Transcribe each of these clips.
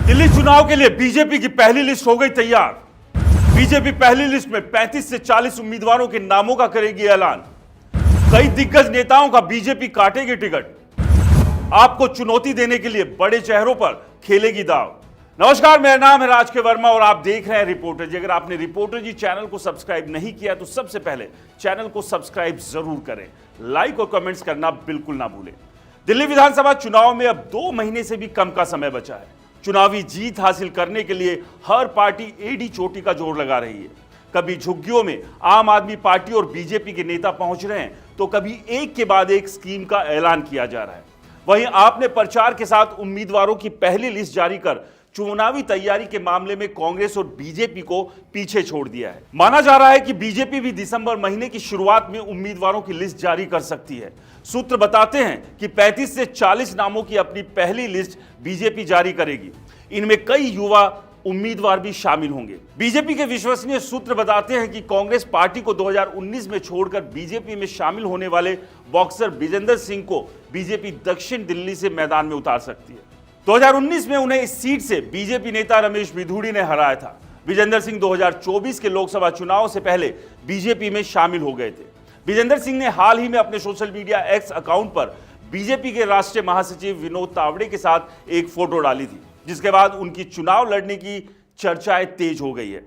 दिल्ली चुनाव के लिए बीजेपी की पहली लिस्ट हो गई तैयार। बीजेपी पहली लिस्ट में 35 से 40 उम्मीदवारों के नामों का करेगी ऐलान। कई दिग्गज नेताओं का बीजेपी काटेगी टिकट। आपको चुनौती देने के लिए बड़े चेहरों पर खेलेगी दांव। नमस्कार, मेरा नाम है राज के वर्मा और आप देख रहे हैं रिपोर्टर जी। अगर आपने रिपोर्टर जी चैनल को सब्सक्राइब नहीं किया तो सबसे पहले चैनल को सब्सक्राइब जरूर करें, लाइक और कमेंट्स करना बिल्कुल ना भूलें। दिल्ली विधानसभा चुनाव में अब 2 महीने से भी कम का समय बचा है। चुनावी जीत हासिल करने के लिए हर पार्टी एडी चोटी का जोर लगा रही है। कभी झुग्गियों में आम आदमी पार्टी और बीजेपी के नेता पहुंच रहे हैं तो कभी एक के बाद एक स्कीम का ऐलान किया जा रहा है। वहीं आपने प्रचार के साथ उम्मीदवारों की पहली लिस्ट जारी कर चुनावी तैयारी के मामले में कांग्रेस और बीजेपी को पीछे छोड़ दिया है। माना जा रहा है कि बीजेपी भी दिसंबर महीने की शुरुआत में उम्मीदवारों की लिस्ट जारी कर सकती है। सूत्र बताते हैं कि 35 से 40 नामों की अपनी पहली लिस्ट बीजेपी जारी करेगी। इनमें कई युवा उम्मीदवार भी शामिल होंगे। बीजेपी के विश्वसनीय सूत्र बताते हैं कि कांग्रेस पार्टी को 2019 में छोड़कर बीजेपी में शामिल होने वाले बॉक्सर विजेंदर सिंह को बीजेपी दक्षिण दिल्ली से मैदान में उतार सकती है। 2019 में उन्हें इस सीट से बीजेपी नेता रमेश बिधूड़ी ने हराया था। विजेंदर सिंह 2024 के लोकसभा चुनाव से पहले बीजेपी में शामिल हो गए थे। विजेंदर सिंह ने हाल ही में अपने सोशल मीडिया एक्स अकाउंट पर बीजेपी के राष्ट्रीय महासचिव विनोद तावड़े के साथ एक फोटो डाली थी, जिसके बाद उनकी चुनाव लड़ने की चर्चाएं तेज हो गई है।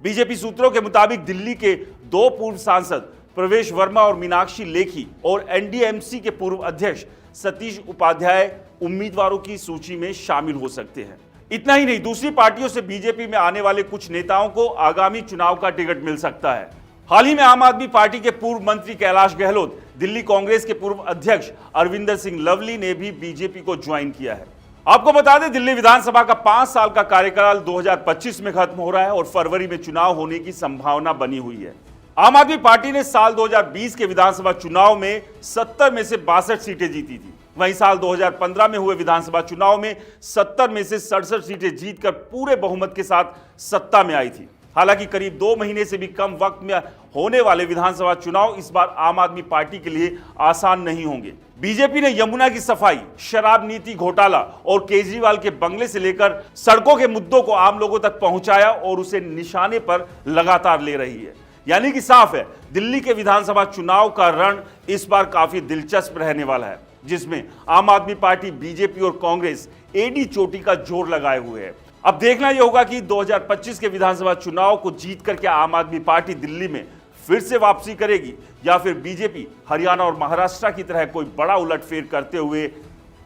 बीजेपी सूत्रों के मुताबिक दिल्ली के 2 पूर्व सांसद प्रवेश वर्मा और मीनाक्षी लेखी और एनडीएमसी के पूर्व अध्यक्ष सतीश उपाध्याय उम्मीदवारों की सूची में शामिल हो सकते हैं। इतना ही नहीं, दूसरी पार्टियों से बीजेपी में आने वाले कुछ नेताओं को आगामी चुनाव का टिकट मिल सकता है। हाल ही में आम आदमी पार्टी के पूर्व मंत्री कैलाश गहलोत, दिल्ली कांग्रेस के पूर्व अध्यक्ष अरविंदर सिंह लवली ने भी बीजेपी को ज्वाइन किया है। आपको बता दें, दिल्ली विधानसभा का 5 साल का कार्यकाल 2025 में खत्म हो रहा है और फरवरी में चुनाव होने की संभावना बनी हुई है। आम आदमी पार्टी ने साल 2020 के विधानसभा चुनाव में 70 में से 62 सीटें जीती थी। वहीं साल 2015 में हुए विधानसभा चुनाव में 70 में से 67 सीटें जीतकर पूरे बहुमत के साथ सत्ता में आई थी। हालांकि करीब 2 महीने से भी कम वक्त में होने वाले विधानसभा चुनाव इस बार आम आदमी पार्टी के लिए आसान नहीं होंगे। बीजेपी ने यमुना की सफाई, शराब नीति घोटाला और केजरीवाल के बंगले से लेकर सड़कों के मुद्दों को आम लोगों तक पहुंचाया और उसे निशाने पर लगातार ले रही है। यानी कि साफ है, दिल्ली के विधानसभा चुनाव का रण इस बार काफी दिलचस्प रहने वाला है, जिसमें आम आदमी पार्टी, बीजेपी और कांग्रेस एडी चोटी का जोर लगाए हुए है। अब देखना यह होगा कि 2025 के विधानसभा चुनाव को जीतकर क्या आम आदमी पार्टी दिल्ली में फिर से वापसी करेगी या फिर बीजेपी हरियाणा और महाराष्ट्र की तरह कोई बड़ा उलटफेर करते हुए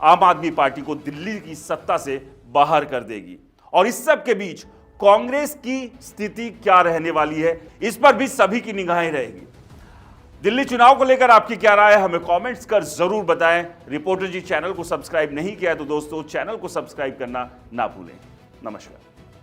आम आदमी पार्टी को दिल्ली की सत्ता से बाहर कर देगी। और इस सब के बीच कांग्रेस की स्थिति क्या रहने वाली है, इस पर भी सभी की निगाहें रहेगी। दिल्ली चुनाव को लेकर आपकी क्या राय है, हमें कमेंट्स कर जरूर बताएं। रिपोर्टर जी चैनल को सब्सक्राइब नहीं किया है तो दोस्तों चैनल को सब्सक्राइब करना ना भूलें। नमस्कार।